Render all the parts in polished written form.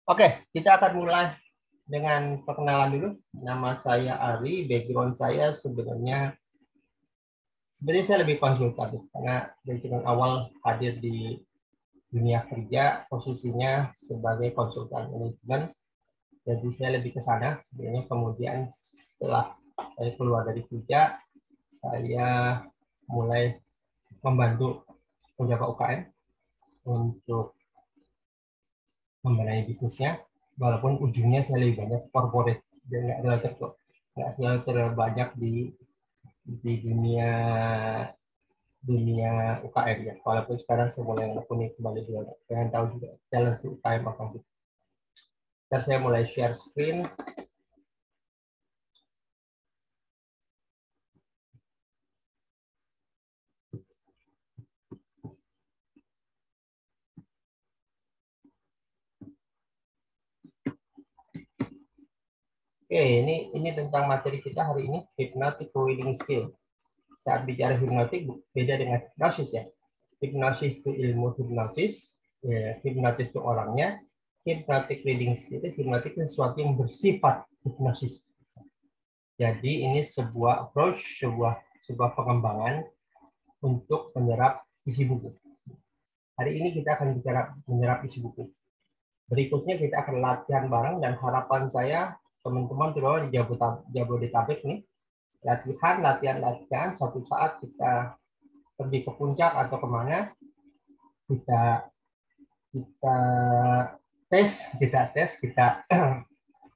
Oke, kita akan mulai dengan perkenalan dulu. Nama saya Ari, background saya sebenarnya saya lebih konsultatif karena background awal hadir di dunia kerja posisinya sebagai konsultan manajemen. Jadi saya lebih ke sana sebenarnya. Kemudian setelah saya keluar dari kerja, saya mulai membantu penjaga UKM untuk membenahi bisnisnya, walaupun ujungnya saya lebih banyak corporate dan nggak selalu terbanyak di dunia UKM ya. Walaupun sekarang saya mulai menekuni kembali dengan tahu juga challenge UKM apa gitu. Ntar saya mulai share screen. Oke, ini tentang materi kita hari ini, hypnotic reading skill. Saat bicara hipnotik beda dengan hipnosis ya. Hipnosis itu ilmu hipnosis, ya, hipnotis itu orangnya. Hypnotic reading skill itu hipnotik itu sesuatu yang bersifat hipnosis. Jadi ini sebuah approach, sebuah pengembangan untuk menyerap isi buku. Hari ini kita akan bicara menyerap isi buku. Berikutnya kita akan latihan bareng dan harapan saya teman-teman terutama di Jabodetabek nih, latihan suatu saat kita pergi ke puncak atau kemana, kita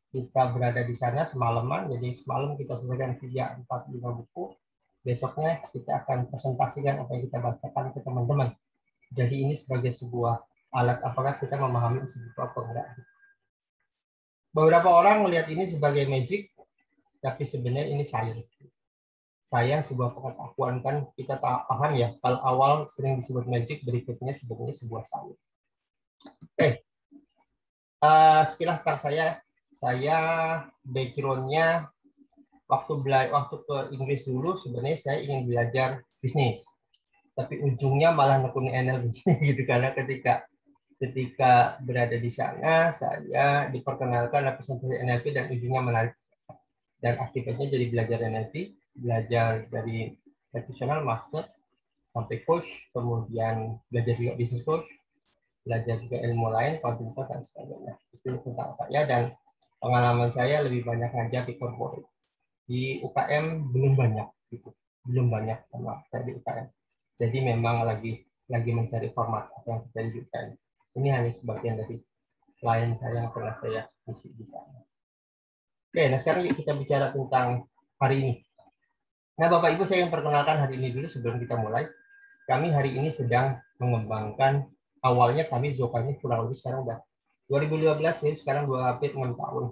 kita berada di sana semalaman. Jadi semalam kita selesaikan 3-4-5 buku. Besoknya kita akan presentasikan apa yang kita bacakan ke teman-teman. Jadi ini sebagai sebuah alat apakah kita memahami isi buku atau enggak. Beberapa orang melihat ini sebagai magic, tapi sebenarnya ini science. Science sebuah pengetahuan, kan kita paham ya, kalau awal sering disebut magic, berikutnya sebenarnya sebuah science. Oke, sekilas saya background-nya waktu ke Inggris dulu sebenarnya saya ingin belajar bisnis, tapi ujungnya malah nekuni NLP gitu, karena ketika berada di sana saya diperkenalkan representasi NLP dan ujungnya menarik dan akibatnya jadi belajar NLP, belajar dari profesional master sampai coach, kemudian belajar juga bisnis coach, belajar juga ilmu lain, kontributor dan sebagainya. Itu tentang saya, dan pengalaman saya lebih banyak ngajar di corporate. Di UKM belum banyak gitu, belum banyak sama saya di UKM. Jadi memang lagi mencari format apa yang terjadi di UKM. Ini hanya sebagian dari klien saya yang pernah saya isi di sana. Oke, nah sekarang kita bicara tentang hari ini. Nah, Bapak Ibu, saya yang perkenalkan hari ini dulu sebelum kita mulai. Kami hari ini sedang mengembangkan, awalnya kami Zokanya kurang lebih sekarang udah 2015, jadi sekarang 6 tahun.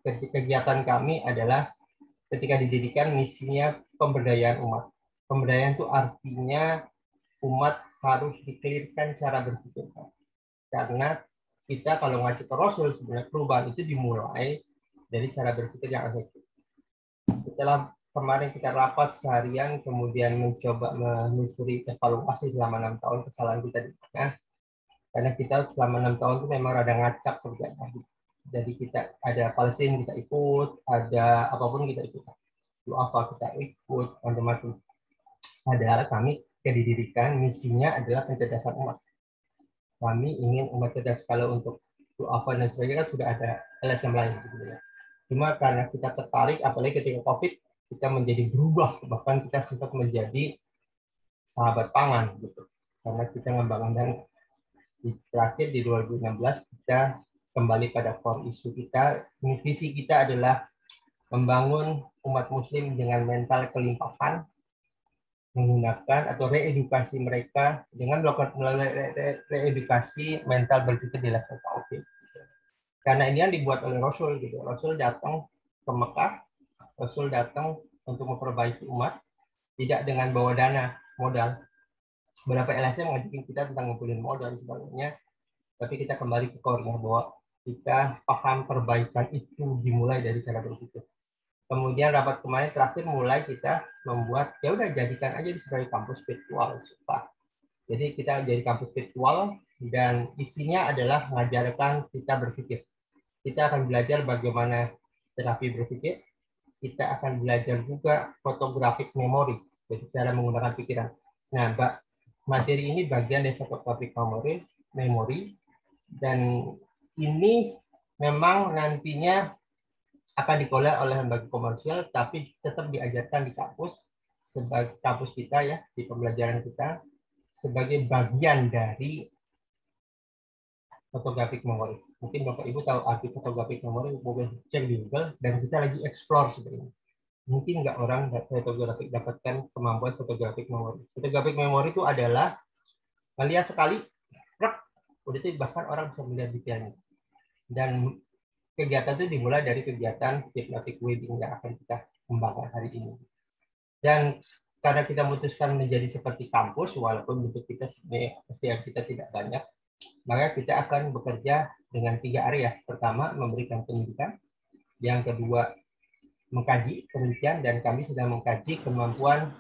Kegiatan kami adalah ketika didirikan misinya pemberdayaan umat. Pemberdayaan itu artinya umat harus dikelirkan cara berpikir. Karena kita kalau ngacu ke Rasul, sebenarnya perubahan itu dimulai dari cara berpikir yang efektif. Setelah kemarin kita rapat seharian, kemudian mencoba menelusuri evaluasi selama 6 tahun kesalahan kita di mana. Karena kita selama 6 tahun itu memang rada ngacak kerjaan. Jadi kita ada Palestina kita ikut, ada apapun kita ikut. Apa kita ikut, macam-macam. Padahal kami didirikan misinya adalah pencerdasan umat. Kami ingin umat cerdas. Kalau untuk apa dan sebagainya kan sudah ada LSM lain gitu ya. Cuma karena kita tertarik, apalagi ketika COVID, kita menjadi berubah, bahkan kita sempat menjadi sahabat pangan gitu. Karena kita membangun, dan terakhir di 2016 kita kembali pada core isu kita. Visi kita adalah membangun umat muslim dengan mental kelimpahan, menggunakan atau reedukasi mereka dengan melakukan reedukasi mental berpikir di level tauhid. Karena ini yang dibuat oleh Rasul gitu. Rasul datang ke Mekah, Rasul datang untuk memperbaiki umat, tidak dengan bawa dana modal. Beberapa LSM mengajarkan kita tentang ngumpulin modal dan sebagainya, tapi kita kembali ke core-nya bahwa kita paham perbaikan itu dimulai dari cara berpikir. Kemudian rapat kemarin terakhir mulai kita membuat, ya udah jadikan aja sebagai kampus virtual. Jadi kita jadi kampus virtual dan isinya adalah mengajarkan kita berpikir. Kita akan belajar bagaimana terapi berpikir. Kita akan belajar juga photographic memory, jadi cara menggunakan pikiran. Nah, materi ini bagian dari photographic memory, dan ini memang nantinya akan dikelola oleh lembaga komersial, tapi tetap diajarkan di kampus, sebagai kampus kita ya, di pembelajaran kita, sebagai bagian dari photographic memory. Mungkin Bapak Ibu tahu arti photographic memory, boleh cek di Google, dan kita lagi explore sebenarnya. Mungkin nggak orang fotografik dapatkan kemampuan photographic memory. Photographic memory itu adalah melihat sekali, udah itu bahkan orang bisa melihat detailnya. Dan kegiatan itu dimulai dari kegiatan hypnotic wedding yang akan kita kembangkan hari ini. Dan karena kita memutuskan menjadi seperti kampus, walaupun bentuk kita SDM kita tidak banyak, maka kita akan bekerja dengan 3 area. Pertama, memberikan pendidikan. Yang kedua, mengkaji penelitian, dan kami sedang mengkaji kemampuan,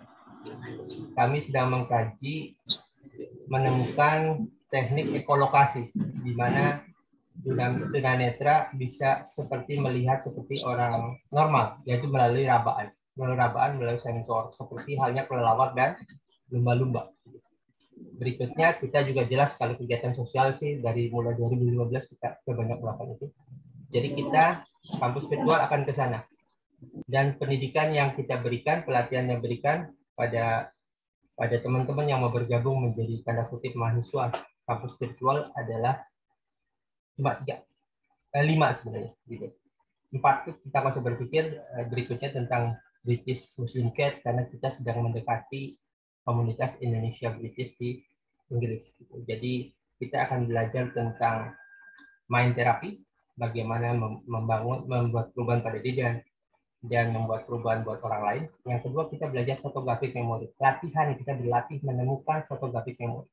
menemukan teknik ekolokasi, di mana tunanetra bisa seperti melihat seperti orang normal, yaitu melalui rabaan, melalui sensor, seperti halnya kelelawar dan lumba-lumba. Berikutnya kita juga jelas sekali kegiatan sosial sih, dari mulai 2015 kita banyak melakukan itu. Jadi kita kampus virtual akan ke sana. Dan pendidikan yang kita berikan, pelatihan yang berikan pada teman-teman yang mau bergabung menjadi tanda kutip mahasiswa kampus virtual adalah cuma 5 sebenarnya. Gitu. 4 itu kita masih berpikir berikutnya tentang British Muslim Cat, karena kita sedang mendekati komunitas Indonesia British di Inggris. Gitu. Jadi kita akan belajar tentang mind therapy, bagaimana membuat perubahan pada diri dan membuat perubahan buat orang lain. Yang kedua, kita belajar photographic memory. Latihan, kita berlatih menemukan photographic memory.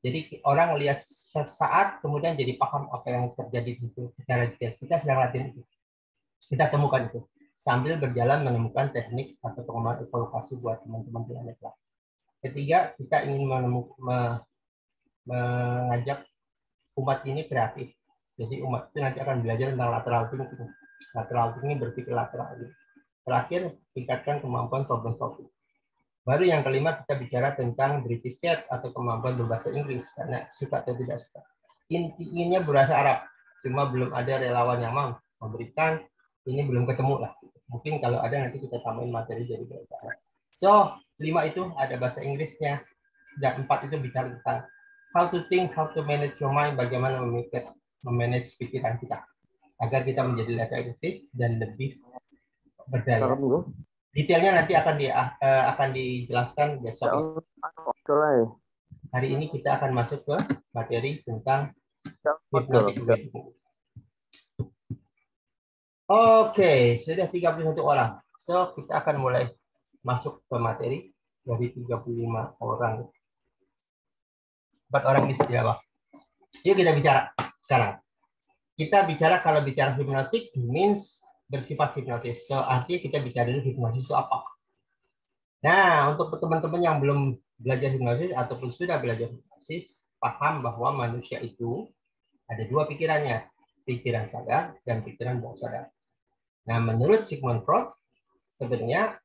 Jadi orang lihat sesaat, kemudian jadi paham apa yang terjadi di situ secara detail. Kita sedang latihan itu. Kita temukan itu. Sambil berjalan menemukan teknik atau pengembangan ekolokasi buat teman-teman di Anekla. Ketiga, kita ingin mengajak umat ini kreatif. Jadi umat itu nanti akan belajar tentang lateral thinking. Lateral thinking berpikir lateral. Terakhir, tingkatkan kemampuan problem solving. Baru yang kelima, kita bicara tentang British Chat atau kemampuan berbahasa Inggris, karena suka atau tidak suka. Intinya berbahasa Arab, cuma belum ada relawan yang mau memberikan, ini belum ketemu lah. Mungkin kalau ada nanti kita tambahin materi dari bahasa Arab. So, 5 itu ada bahasa Inggrisnya, dan 4 itu bicara tentang how to think, how to manage your mind, bagaimana memanage pikiran kita, agar kita menjadi lebih efektif dan lebih berdaya. Detailnya nanti akan dijelaskan besok. Hari ini kita akan masuk ke materi tentang hypnotic wedding. Oke, sudah 31 orang. So, kita akan mulai masuk ke materi dari 35 orang. 4 orang di bawah. Yuk kita bicara sekarang. Kita bicara, kalau bicara hypnotic means bersifat hipnotis. So, artinya kita bicara dulu hipnosis itu apa. Nah, untuk teman-teman yang belum belajar hipnosis ataupun sudah belajar hipnosis, paham bahwa manusia itu ada 2 pikirannya, pikiran sadar dan pikiran bawah sadar. Nah, menurut Sigmund Freud, sebenarnya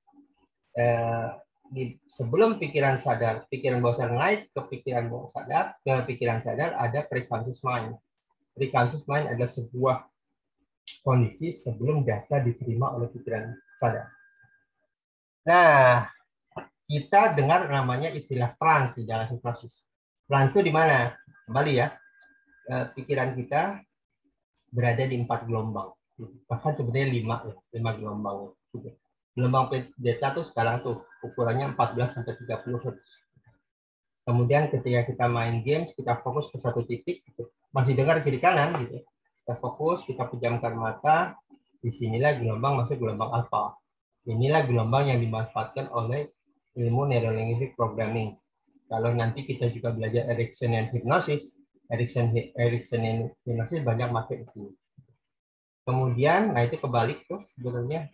sebelum pikiran bawah sadar naik ke pikiran bawah sadar, ke pikiran sadar ada preconscious mind. Preconscious mind adalah sebuah kondisi sebelum data diterima oleh pikiran sadar. Nah, kita dengar namanya istilah trans di dalam hipnosis. Trans itu di mana? Kembali ya, pikiran kita berada di 4 gelombang. Bahkan sebenarnya 5 gelombang. Gelombang beta tuh sekarang tuh ukurannya 14-30 Hz. Kemudian ketika kita main games, kita fokus ke satu titik, masih dengar kiri kanan gitu. Kita fokus, kita pejamkan mata, disinilah gelombang masuk gelombang alfa. Inilah gelombang yang dimanfaatkan oleh ilmu neurolinguistic programming. Kalau nanti kita juga belajar Ericksonian hypnosis, Ericksonian hypnosis banyak pakai di sini. Kemudian, nah itu kebalik tuh sebenarnya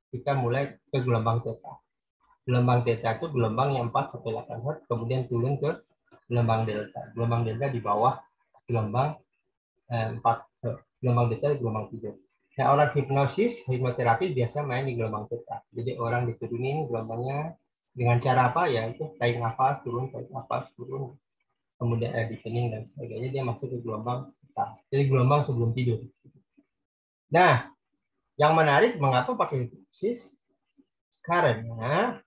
kita mulai ke gelombang theta. Gelombang theta itu gelombang yang 4-8 Hz, kemudian turun ke gelombang delta. Gelombang delta di bawah gelombang 4, gelombang delta gelombang 3. Nah, orang hipnoterapi biasa main di gelombang theta. Jadi orang diturunin gelombangnya dengan cara apa ya? Itu tarik nafas turun, kemudian deepening dan sebagainya, dia masuk ke gelombang theta. Jadi gelombang sebelum tidur. Nah, yang menarik mengapa pakai hipnosis? Karena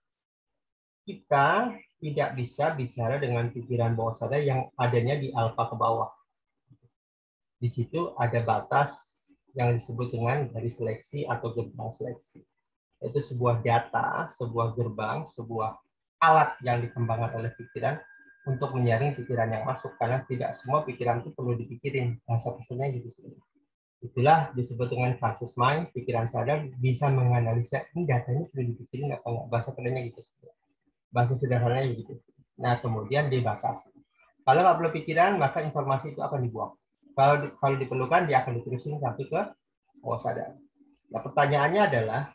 kita tidak bisa bicara dengan pikiran bawah sadar yang adanya di alfa ke bawah. Di situ ada batas yang disebut dengan garis seleksi atau gerbang seleksi. Itu sebuah data, sebuah gerbang, sebuah alat yang dikembangkan oleh pikiran untuk menyaring pikiran yang masuk, karena tidak semua pikiran itu perlu dipikirin. Bahasa kesannya gitu. Itulah disebut dengan conscious mind, pikiran sadar bisa menganalisa ini datanya perlu dipikirin apa enggak. Bahasa kerennya gitu. Bahasa sederhananya gitu. Nah, kemudian dibatasi. Kalau nggak perlu pikiran, maka informasi itu akan dibuang. Kalau diperlukan, dia akan diterusin sampai ke bawah sadar. Nah, pertanyaannya adalah,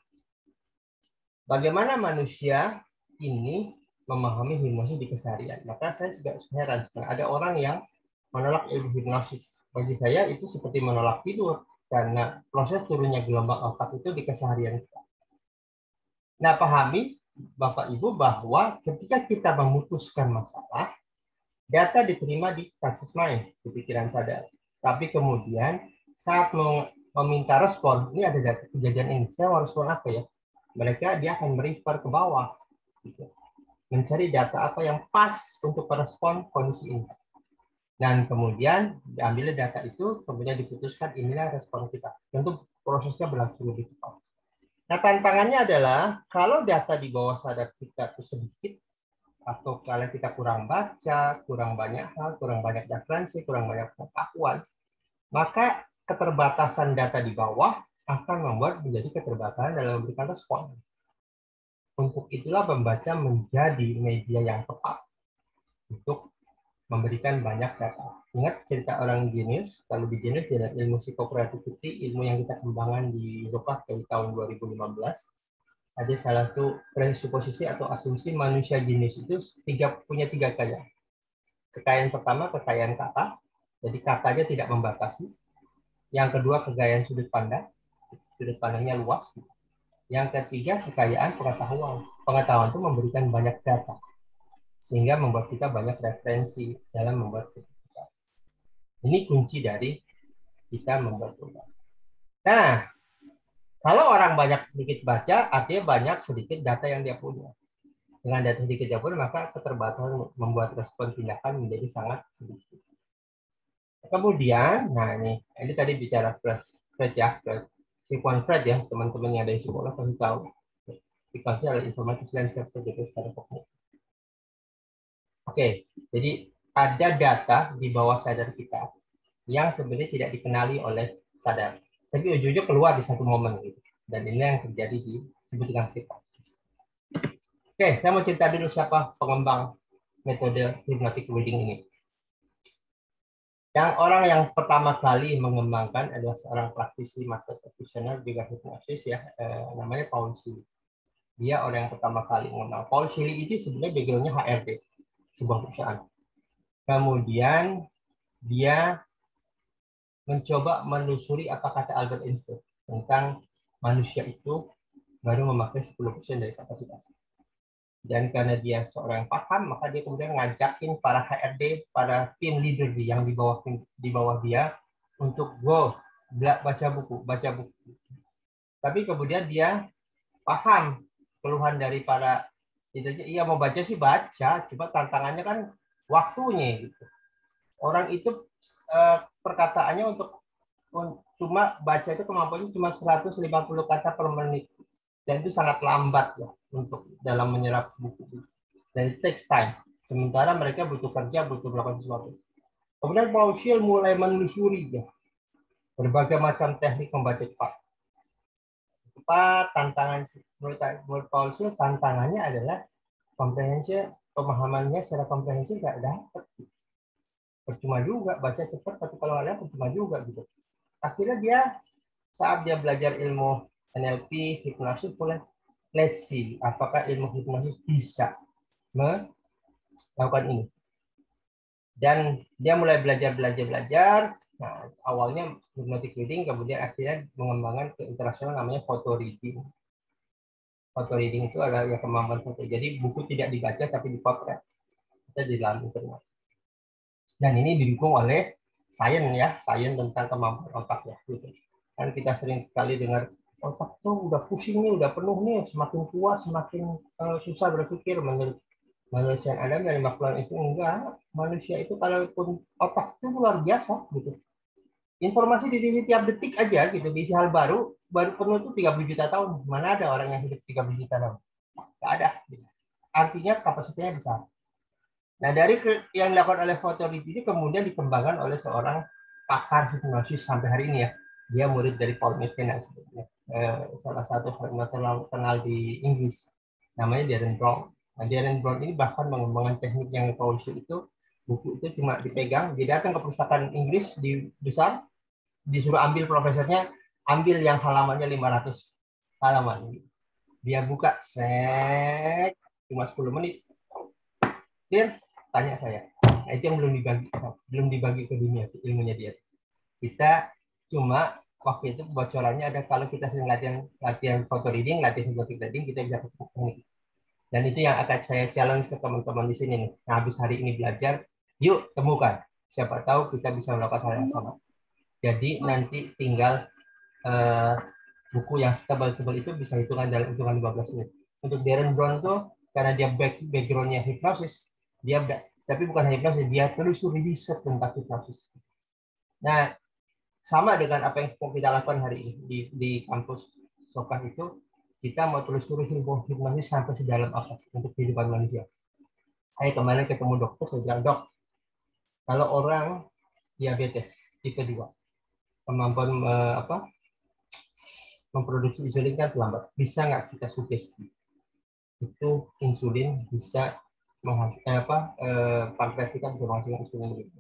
bagaimana manusia ini memahami hipnosis di keseharian? Maka saya juga heran. Ada orang yang menolak ilmu hipnosis. Bagi saya itu seperti menolak tidur, karena proses turunnya gelombang otak itu di keseharian kita. Nah, pahami Bapak Ibu bahwa ketika kita memutuskan masalah, data diterima di conscious mind, di pikiran sadar. Tapi kemudian saat meminta respon, ini ada data kejadian ini, saya mau respon apa ya? Mereka dia akan merefer ke bawah, gitu. Mencari data apa yang pas untuk merespon kondisi ini. Dan kemudian diambil data itu, kemudian diputuskan inilah respon kita. Tentu prosesnya berlangsung lebih cepat. Nah, tantangannya adalah kalau data di bawah sadar kita itu sedikit, atau kalau kita kurang baca, kurang banyak hal, kurang banyak referensi, kurang banyak pengetahuan, maka keterbatasan data di bawah akan membuat menjadi keterbatasan dalam memberikan respon. Untuk itulah membaca menjadi media yang tepat untuk memberikan banyak data. Ingat cerita orang genius, kalau di genius ada ilmu psikokreativity, ilmu yang kita kembangkan di Eropa dari tahun 2015. Ada salah satu presuposisi atau asumsi manusia jenius itu punya tiga kekayaan. Kekayaan pertama, kekayaan kata. Jadi katanya tidak membatasi. Yang kedua, kekayaan sudut pandang. Sudut pandangnya luas. Yang ketiga, kekayaan pengetahuan. Pengetahuan itu memberikan banyak data. Sehingga membuat kita banyak referensi dalam membuat keputusan. Ini kunci dari kita membuat perubahan. Nah, kalau orang banyak sedikit baca, artinya banyak sedikit data yang dia punya. Dengan data sedikit yang punya, maka keterbatasan membuat respon tindakan menjadi sangat sedikit. Kemudian, nah ini tadi bicara Fred ya, Sigmund Freud ya, teman-teman yang ada di sekolah pasti tahu. Dikasih adalah informatif landscape begitu secara kognitif. Oke, jadi ada data di bawah sadar kita yang sebenarnya tidak dikenali oleh sadar, tapi ujung-ujungnya keluar di satu momen gitu. Dan ini yang terjadi di disebut dengan hipnosis. Oke, saya mau cerita dulu siapa pengembang metode hypnotic reading ini. Yang orang yang pertama kali mengembangkan adalah seorang praktisi master practitioner juga hipnosis ya, namanya Paul Shilley. Dia orang yang pertama kali mengembangkan. Paul Shilley ini sebenarnya background-nya HRD, sebuah perusahaan. Kemudian dia mencoba menelusuri apa kata Albert Einstein tentang manusia itu baru memakai 10% dari kapasitas. Dan karena dia seorang yang paham, maka dia kemudian ngajakin para HRD, para tim leader yang di bawah dia untuk baca buku. Tapi kemudian dia paham keluhan dari para leadernya. Iya mau baca sih baca, cuma tantangannya kan waktunya gitu. Orang itu perkataannya untuk cuma baca itu kemampuannya cuma 150 kata per menit. Dan itu sangat lambat ya untuk dalam menyerap buku. Dan it takes time. Sementara mereka butuh kerja, butuh melakukan sesuatu. Kemudian Paul Shilley mulai menelusuri ya, berbagai macam teknik membaca cepat. Tantangan menurut Paul Shilley, tantangannya adalah komprehensi, pemahamannya secara komprehensi nggak dapat. Percuma juga baca cepat, tapi kalau ada percuma juga gitu. Akhirnya dia saat dia belajar ilmu NLP, hipnosis, let's see apakah ilmu hipnosis bisa melakukan ini. Dan dia mulai belajar. Nah, awalnya hypnotic reading, kemudian akhirnya mengembangkan ke internasional namanya photo reading. Photo reading itu adalah ya kemampuan foto. Jadi buku tidak dibaca tapi dipotret. Kita di dalam internet. Dan ini didukung oleh sains tentang kemampuan otak ya. Gitu. Kan kita sering sekali dengar otak tuh udah pusing nih, udah penuh nih, semakin tua semakin susah berpikir. Menurut manusia Adam dari makhluk itu enggak. Manusia itu kalaupun otak itu luar biasa gitu. Informasi di diri tiap detik aja gitu, diisi hal baru penuh tuh 30 juta tahun. Mana ada orang yang hidup 30 juta tahun? Enggak ada. Gitu. Artinya kapasitasnya besar. Nah, dari yang dilakukan oleh foto ini kemudian dikembangkan oleh seorang pakar hipnosis sampai hari ini ya. Dia murid dari Paul McKenna sebetulnya. Salah satu terkenal di Inggris. Namanya Darren Brown. Nah, Darren Brown ini bahkan mengembangkan teknik yang powerful itu. Buku itu cuma dipegang, dia datang ke perpustakaan Inggris di besar, disuruh ambil profesornya, ambil yang halamannya 500 halaman. Dia buka, cuma 10 menit. Dia tanya saya. Nah, itu yang belum dibagi ke dunia ilmunya dia. Kita cuma waktu itu bocorannya ada kalau kita sering latihan photo reading, latihan hypnotic reading, kita bisa ketemu. Dan itu yang akan saya challenge ke teman-teman di sini nih. Nah, habis hari ini belajar, yuk temukan. Siapa tahu kita bisa melakukan hal yang sama. Jadi nanti tinggal buku yang setebal-tebal itu bisa hitungan dalam hitungan 15 menit. Untuk Darren Brown tuh karena dia background-nya hipnosis, dia tapi bukan hipnosis, dia telusuri riset tentang hipnosis. Nah, sama dengan apa yang kita lakukan hari ini di kampus Sokah itu, kita mau telusuri hipnosis sampai sedalam apa untuk kehidupan manusia. Saya kemarin ketemu dokter, saya bilang, dok, kalau orang diabetes tipe 2, kemampuan memproduksi insulin kan terlambat. Bisa nggak kita sugesti? Itu insulin bisa menghasilkan pankreas kita bisa menghasilkan insulin begitu.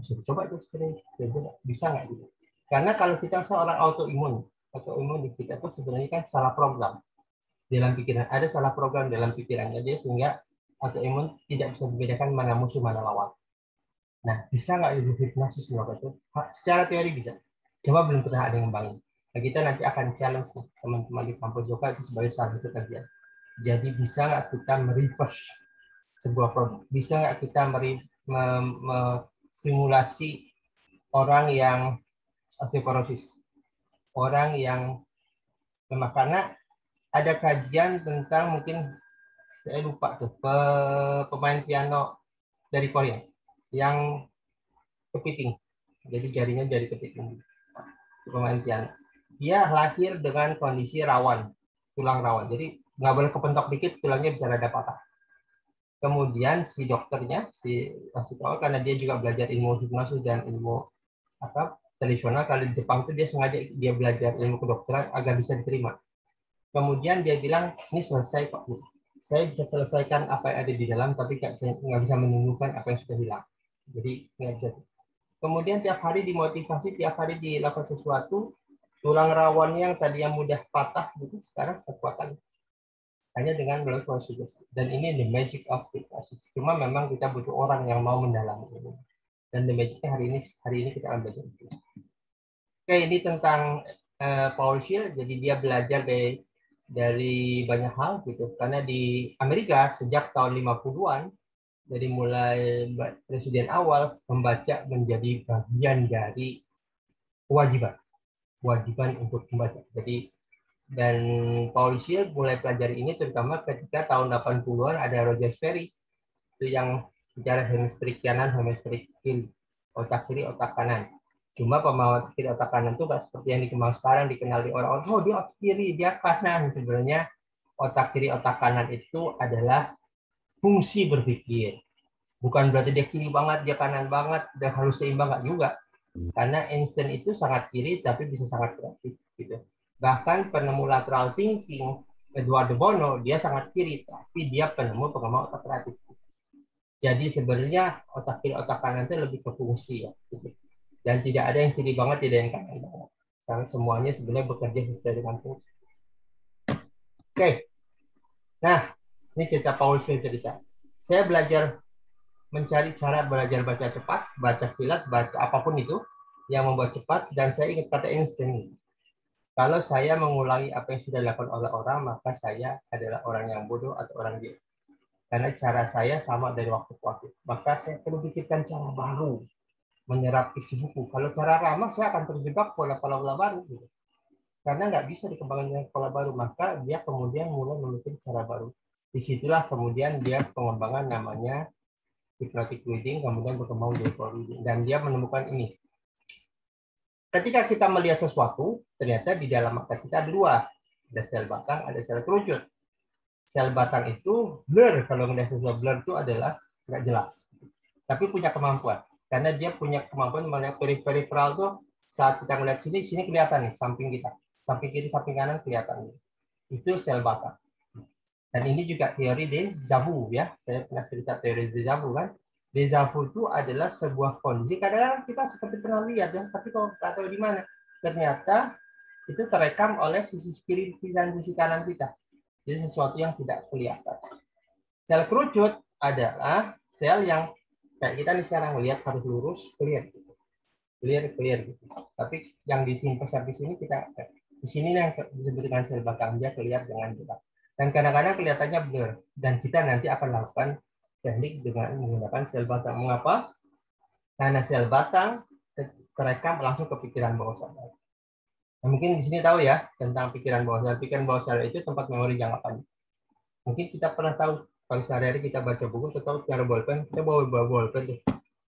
Bisa coba itu bisa nggak gitu? Karena kalau kita seorang autoimun di kita itu sebenarnya kan salah program dalam pikiran. Ada salah program dalam pikirannya dia sehingga autoimun tidak bisa membedakan mana musuh mana lawan. Nah, bisa nggak ibu hipnosis melakukan itu? Secara teori bisa. Coba belum pernah ada yang ngembangin. Nah, kita nanti akan challenge nih, teman-teman di kampus Joka itu sebagai salah satu kajian. Jadi bisa nggak kita mereverse sebuah problem? Bisa nggak kita simulasi orang yang osteoporosis, orang yang lemah, karena ada kajian tentang mungkin saya lupa tuh pemain piano dari Korea yang kepiting, jadi jarinya jari kepiting, pemain piano. Dia lahir dengan kondisi rawan, tulang rawan, jadi nggak boleh kepentok dikit tulangnya bisa rada patah. Kemudian si dokternya, si psikolog, karena dia juga belajar ilmu hipnosis dan ilmu tradisional, kalau di Jepang itu dia sengaja dia belajar ilmu kedokteran agar bisa diterima. Kemudian dia bilang, ini selesai kok. Saya bisa selesaikan apa yang ada di dalam, tapi nggak bisa menemukan apa yang sudah hilang. Jadi nggak bisa. Kemudian tiap hari dimotivasi, tiap hari dilakukan sesuatu, tulang rawannya yang tadi yang mudah patah, gitu, sekarang kekuatan. Hanya dengan melakukan sugesti. Dan ini the magic of hypnosis. Cuma memang kita butuh orang yang mau mendalami ini. Dan the magicnya hari ini kita akan belajar. Oke, ini tentang Paul Scheer. Jadi dia belajar dari banyak hal gitu. Karena di Amerika sejak tahun 50-an, dari mulai presiden awal, membaca menjadi bagian dari kewajiban untuk membaca. Jadi dan Paul Scheer mulai pelajari ini terutama ketika tahun 80-an ada Roger Sperry itu yang bicara hemisferik kanan, hemisferik kiri, otak kiri, otak kanan. Cuma pemahaman kiri otak kanan itu nggak seperti yang dikembang sekarang dikenal di orang-orang, oh dia otak kiri, dia kanan. Sebenarnya otak kiri, otak kanan itu adalah fungsi berpikir. Bukan berarti dia kiri banget, dia kanan banget, dia harus seimbang, nggak juga. Karena Einstein itu sangat kiri tapi bisa sangat kreatif gitu. Bahkan penemu lateral thinking Eduardo Bono dia sangat kiri tapi dia penemu pengembangan otak kreatif. Jadi sebenarnya otak kiri otak kanan itu lebih ke fungsi ya gitu. Dan tidak ada yang kiri banget, tidak yang kanan banget. Karena semuanya sebenarnya bekerja sesuai dengan fungsi. Oke. Nah, ini cerita Paul Scheer cerita. Saya belajar mencari cara belajar baca cepat, baca kilat, baca apapun itu yang membuat cepat. Dan saya ingat kata Einstein, kalau saya mengulangi apa yang sudah dilakukan oleh orang, maka saya adalah orang yang bodoh atau orang gila. Karena cara saya sama dari waktu ke waktu. Maka saya perlu pikirkan cara baru menyerap isi buku. Kalau cara lama, saya akan terjebak pola-pola baru. Gitu. Karena nggak bisa dikembangkan dengan pola baru, maka dia kemudian mulai memikir cara baru. Disitulah kemudian dia pengembangan namanya hypnotic reading, kemudian berkembang jadi pola reading. Dan dia menemukan ini. Ketika kita melihat sesuatu, ternyata di dalam mata kita ada dua. Ada sel batang, ada sel kerucut. Sel batang itu blur. Kalau melihat sesuatu blur itu adalah nggak jelas. Tapi punya kemampuan. Karena dia punya kemampuan melihat peripheral tuh saat kita melihat sini kelihatan nih, samping kita. Samping kiri, samping kanan kelihatan. Itu sel batang. Dan ini juga teori déjà vu ya. Saya pernah cerita teori déjà vu kan. Déjà vu itu adalah sebuah kondisi. Kadang-kadang kita seperti pernah lihat ya, tapi kok nggak tahu di mana. Ternyata itu terekam oleh sisi kiri dan sisi kanan kita. Jadi sesuatu yang tidak kelihatan. Sel kerucut adalah sel yang kayak kita nih sekarang melihat harus lurus, clear. Clear gitu. Tapi yang disimpan sampai sini kita di sini yang disebut dengan sel batang, dia kelihatan dengan jelas. Dan kadang-kadang kelihatannya blur. Dan kita nanti akan lakukan teknik dengan menggunakan sel batang. Mengapa? Karena sel batang terekam langsung ke pikiran bawah sadar. Nah, mungkin di sini tahu ya tentang pikiran bawah sadar. Pikiran bawah sadar itu tempat memori jangka panjang. Mungkin kita pernah tahu kalau sehari-hari kita baca buku atau tahu cara bolpen, kita bawa bolpen tuh.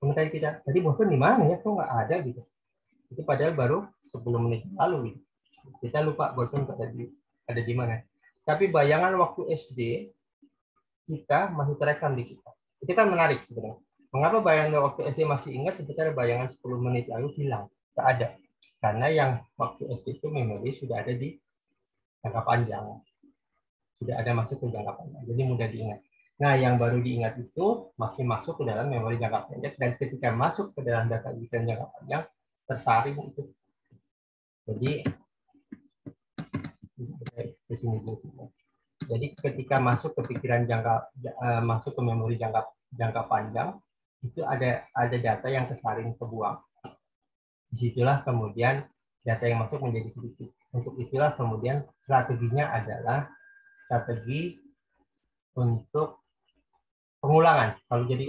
Kemudian kita, tadi bolpen di mana ya? Kok nggak ada gitu? Itu padahal baru 10 menit lalu gitu. Kita lupa bolpen ada di mana. Tapi bayangan waktu SD kita masih terekam di kita. Itu kan menarik sebenarnya. Mengapa bayangan waktu SD masih ingat sebenarnya bayangan 10 menit lalu hilang? Tidak ada. Karena yang waktu SD itu memori sudah ada di jangka panjang. Sudah ada masuk ke jangka panjang. Jadi mudah diingat. Nah, yang baru diingat itu masih masuk ke dalam memori jangka pendek. Dan ketika masuk ke dalam data pikiran jangka panjang, tersaring itu. Jadi, di sini dulu. Jadi ketika masuk ke pikiran masuk ke memori jangka panjang, itu ada data yang tersaring kebuang. Disitulah kemudian data yang masuk menjadi sedikit. Untuk itulah kemudian strateginya adalah strategi untuk pengulangan.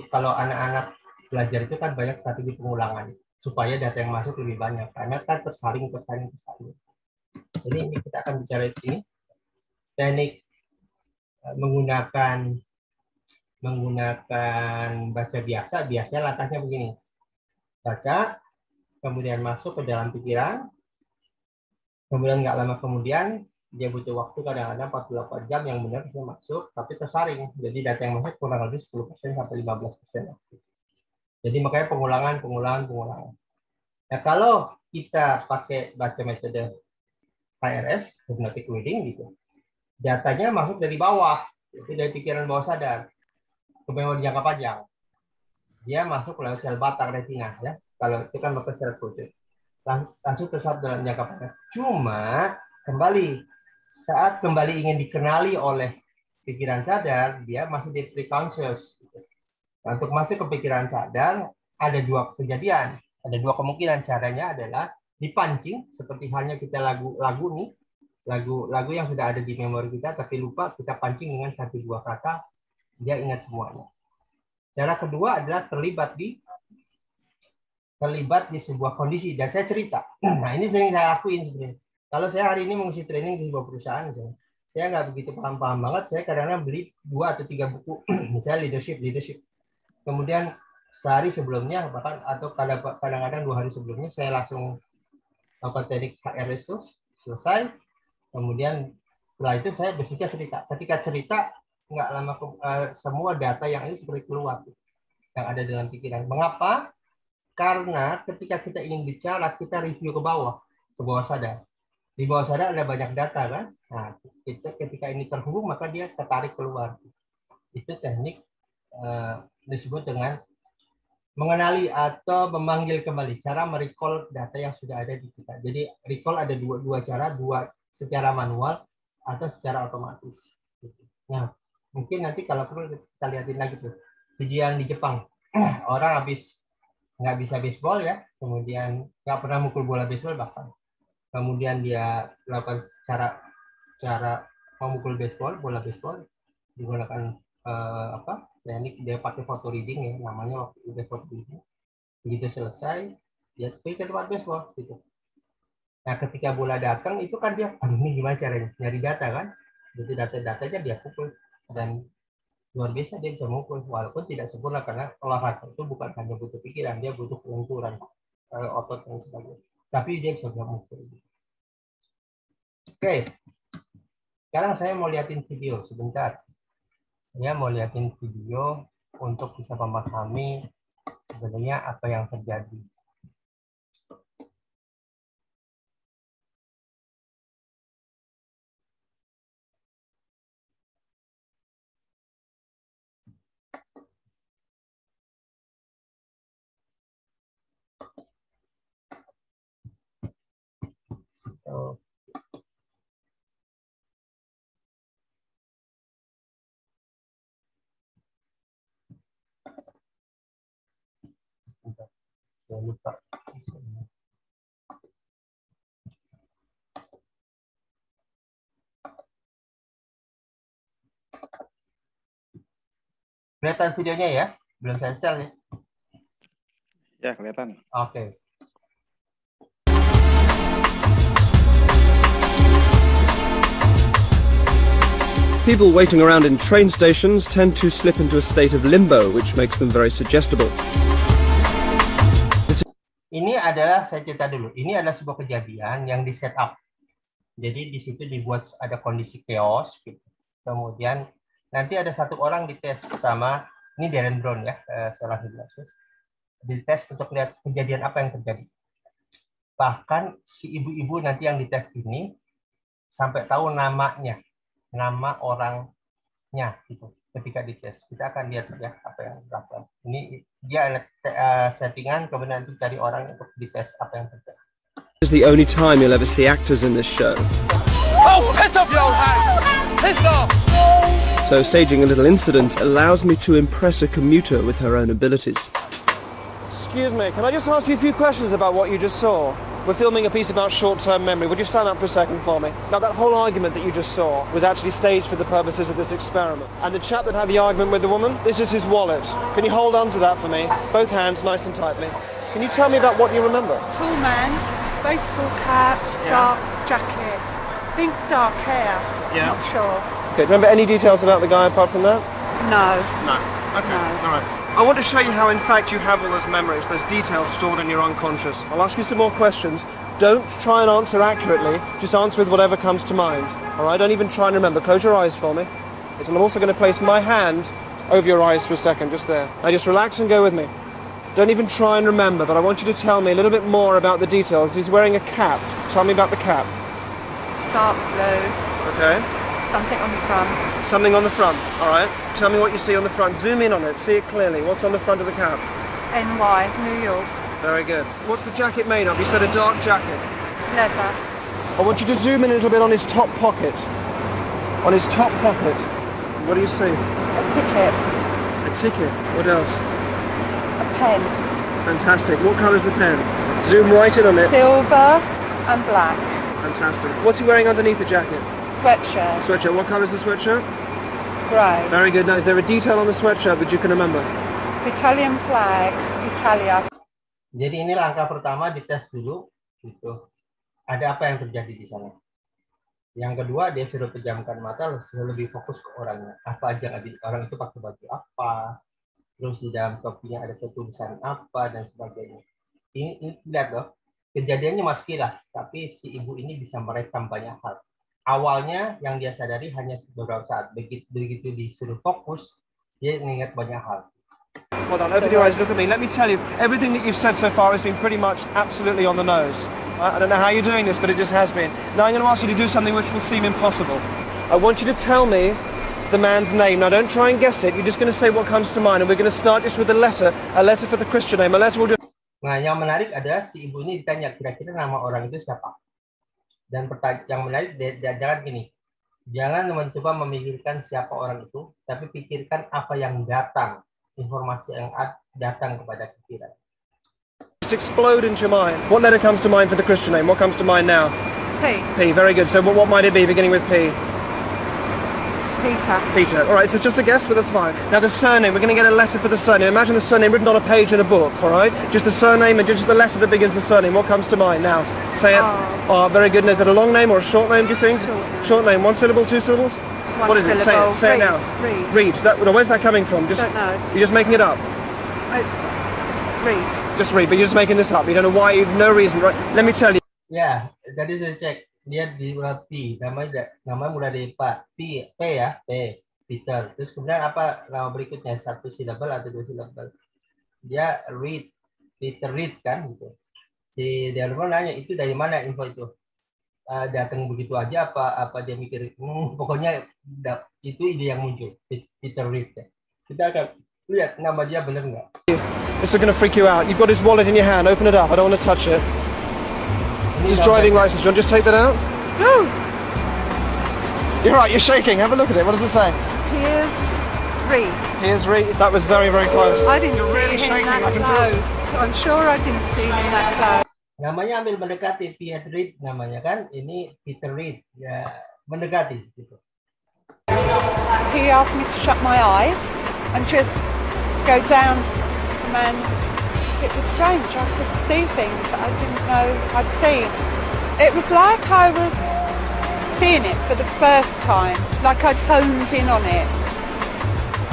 Kalau anak-anak belajar itu kan banyak strategi pengulangan supaya data yang masuk lebih banyak karena kan tersaring. Jadi ini kita akan bicara ini teknik menggunakan baca biasa. Biasanya langkahnya begini: baca, kemudian masuk ke dalam pikiran, kemudian nggak lama kemudian dia butuh waktu kadang-kadang 48 jam yang benar dia masuk, tapi tersaring. Jadi data yang masuk kurang lebih 10% sampai 15%. Jadi makanya pengulangan. Nah, kalau kita pakai baca metode HRS, hypnotic reading gitu, datanya masuk dari bawah, itu dari pikiran bawah sadar ke memori jangka panjang. Dia masuk ke sel batang retina ya. Kalau itu kan pakai sel kerucut. Langsung terserap dalam jangka panjang. Cuma saat kembali ingin dikenali oleh pikiran sadar, dia masih di preconscious. Nah, untuk masuk ke pikiran sadar ada dua kejadian, ada dua kemungkinan. Caranya adalah dipancing seperti halnya kita lagu yang sudah ada di memori kita tapi lupa, kita pancing dengan satu dua kata, dia ingat semuanya. Cara kedua adalah terlibat di sebuah kondisi dan saya cerita. Nah, ini sering saya lakuin sebenarnya. Kalau saya hari ini mengisi training di sebuah perusahaan, saya nggak begitu paham banget. Saya kadang-kadang beli 2 atau 3 buku, misalnya leadership. Kemudian sehari sebelumnya bahkan atau kadang-kadang 2 hari sebelumnya saya langsung lakukan teknik HRS itu selesai. Kemudian setelah itu saya besoknya cerita. Ketika cerita nggak lama semua data yang ini seperti keluar yang ada dalam pikiran. Mengapa? Karena ketika kita ingin bicara, kita review ke bawah sadar. Di bawah sadar ada banyak data kan? Nah, ketika ini terhubung maka dia tertarik keluar. Itu teknik disebut dengan mengenali atau memanggil kembali, cara merecall data yang sudah ada di kita. Jadi recall ada dua cara, secara manual atau secara otomatis. Nah, mungkin nanti kalau perlu kita lihatin lagi tuh video yang di Jepang. orang habis nggak bisa baseball ya, kemudian nggak pernah mukul bola baseball bahkan, kemudian dia melakukan cara memukul bola baseball digunakan teknik dia pakai photo reading ya, namanya waktu itu photo reading. Begitu selesai dia pergi ke tempat baseball gitu. Nah ketika bola datang itu kan dia, aduh ini gimana caranya nyari data kan, jadi data-datanya dia pukul dan luar biasa dia bisa mukul walaupun tidak sempurna karena olahraga itu bukan hanya butuh pikiran, dia butuh kelenturan otot dan sebagainya, tapi dia bisa mukul. Oke, sekarang saya mau liatin video sebentar. Saya mau liatin video untuk bisa memahami sebenarnya apa yang terjadi. So, saya lupa. Kelihatan videonya ya? Belum saya setel ya? Ya, kelihatan. Oke. People waiting around in train stations tend to slip into a state of limbo, which makes them very suggestible. Ini adalah, saya cerita dulu, ini adalah sebuah kejadian yang di set up. Jadi di situ dibuat ada kondisi chaos, gitu. Kemudian nanti ada satu orang dites sama, ini Darren Brown ya, seorang hipnosis, dites untuk lihat kejadian apa yang terjadi. Bahkan si ibu-ibu nanti yang dites ini sampai tahu namanya, nama orangnya gitu. Ketika dites, kita akan lihat ya apa yang dilakukan. Ini dia ada settingan, kemudian nanti cari orang untuk dites apa yang terjadi. This is the only time you'll ever see actors in this show. Oh, piss off, you old hag! Piss off! So staging a little incident allows me to impress a commuter with her own abilities. Excuse me, can I just ask you a few questions about what you just saw? We're filming a piece about short-term memory. Would you stand up for a second for me? Now, that whole argument that you just saw was actually staged for the purposes of this experiment. And the chap that had the argument with the woman, this is his wallet. Can you hold on to that for me? Both hands, nice and tightly. Can you tell me about what you remember? Tall man, baseball cap, dark jacket. I think dark hair. Yeah. Not sure. Okay, do you remember any details about the guy apart from that? No. No. Okay, No. all right. I want to show you how, in fact, you have all those memories, those details stored in your unconscious. I'll ask you some more questions. Don't try and answer accurately. Just answer with whatever comes to mind. All right? Don't even try and remember. Close your eyes for me. And I'm also going to place my hand over your eyes for a second, just there. Now just relax and go with me. Don't even try and remember, but I want you to tell me a little bit more about the details. He's wearing a cap. Tell me about the cap. Dark blue. Okay. Something on the front. Something on the front. All right. Tell me what you see on the front. Zoom in on it. See it clearly. What's on the front of the cap? NY, New York. Very good. What's the jacket made of? You said a dark jacket. Leather. I want you to zoom in a little bit on his top pocket. On his top pocket. What do you see? A ticket. A ticket. What else? A pen. Fantastic. What colour's the pen? Zoom right in on it. Silver and black. Fantastic. What's he wearing underneath the jacket? Sweatshirt. Sweatshirt. What colour's the sweatshirt? Grey. Very good. Now, is there a detail on the sweatshirt that you can remember? Italian flag. Italia. Jadi ini langkah pertama, dites dulu gitu. Ada apa yang terjadi di sana. Yang kedua, dia suruh pejamkan mata, suruh lebih fokus ke orangnya. Apa aja orang itu pakai baju apa, terus di dalam topinya ada ketulisan apa dan sebagainya. Ini lihat loh, kejadiannya masih kilas, tapi si ibu ini bisa merekam banyak hal. Awalnya yang dia sadari hanya beberapa saat, begitu disuruh fokus, dia mengingat banyak hal. Hold on, open your eyes, look at me. Let me tell you, everything that you've said so far has been pretty much absolutely on the nose. I don't know how you're doing this, but it just has been. Now I'm going to ask you to do something which will seem impossible. I want you to tell me the man's name. Now don't try and guess it, you're just going to say what comes to mind, and we're going to start just with a letter for the Christian name, a letter will do. Nah, yang menarik adalah si ibu ini ditanya kira-kira nama orang itu siapa. Dan yang menarik, jangan gini, jangan mencoba memikirkan siapa orang itu, tapi pikirkan apa yang datang, informasi yang datang kepada pikiran. Just explode into your mind. What letter comes to mind for the Christian name? What comes to mind now? P. P, very good. So what might it be beginning with P? Peter. Peter. All right, so it's just a guess, but that's fine. Now the surname, we're going to get a letter for the surname. Imagine the surname written on a page in a book, all right? Just the surname and just the letter that begins with the surname. What comes to mind now? Say it. Oh, very good. And is it a long name or a short name, do you think? Short name. Short name. 1 syllable, 2 syllables? One What is it? Say syllable. it. Say it now. Read. Read. Where's that coming from? Just, Don't know. You're just making it up. It's read. Just read, but you're just making this up. You don't know why, you've no reason, right? Let me tell you. Ya, tadi saya cek. Dia di P, namanya mulai dari P ya, P, Peter. Terus kemudian apa nama berikutnya? 1 silabel atau 2 silabel? Dia read, Peter read kan gitu. Si Darwin nanya itu dari mana info itu? Datang begitu aja apa dia mikir pokoknya itu ide yang muncul, Peter read ya. Kita akan lihat nama dia benar nggak. This is going to freak you out. You've got his wallet in your hand. Open it up. I don't want to touch it. His driving license. Do you want to just take that out? No. You're right. You're shaking. Have a look at it. What does it say? Here's read. Here's read. That was very, very close. I didn't You're really see him shaking. I that can feel it. close. I'm sure I didn't see him that close. Namanya ambil mendekati, Peter Reed namanya kan. Ini Peter Reed ya, mendekati gitu. He asked me to shut my eyes and just go down and it was strange. I could see things I didn't know I'd seen. It was like I was seeing it for the first time, like I'd honed in on it.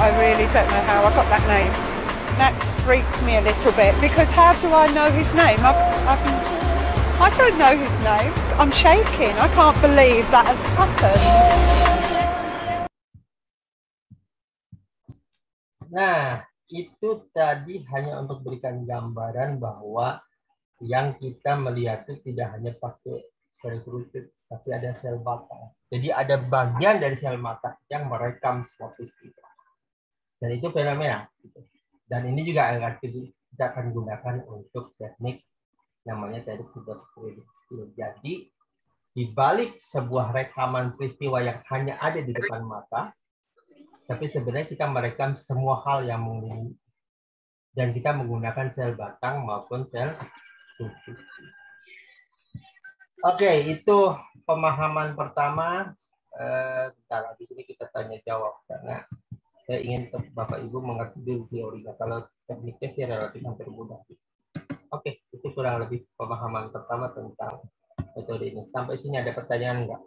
I really don't know how I got that name. That's freaked me a little bit because how do I know his name? I don't know his name. I'm shaking. I can't believe that has happened. Nah, itu tadi hanya untuk berikan gambaran bahwa yang kita melihat itu tidak hanya pakai sel kerucut, tapi ada sel batang. Jadi ada bagian dari sel mata yang merekam semua peristiwa. Dan itu fenomena. Dan ini juga kita akan gunakan untuk teknik namanya teknik cyberbullying skill. Jadi di balik sebuah rekaman peristiwa yang hanya ada di depan mata, tapi sebenarnya kita merekam semua hal yang mengelilingi. Dan kita menggunakan sel batang maupun sel tubuh. Oke, itu pemahaman pertama. Bentar, di sini kita tanya jawab karena saya ingin Bapak Ibu mengerti dulu teorinya. Kalau tekniknya sih relatif hampir mudah. Oke, itu kurang lebih pemahaman pertama tentang metode ini. Sampai sini ada pertanyaan enggak?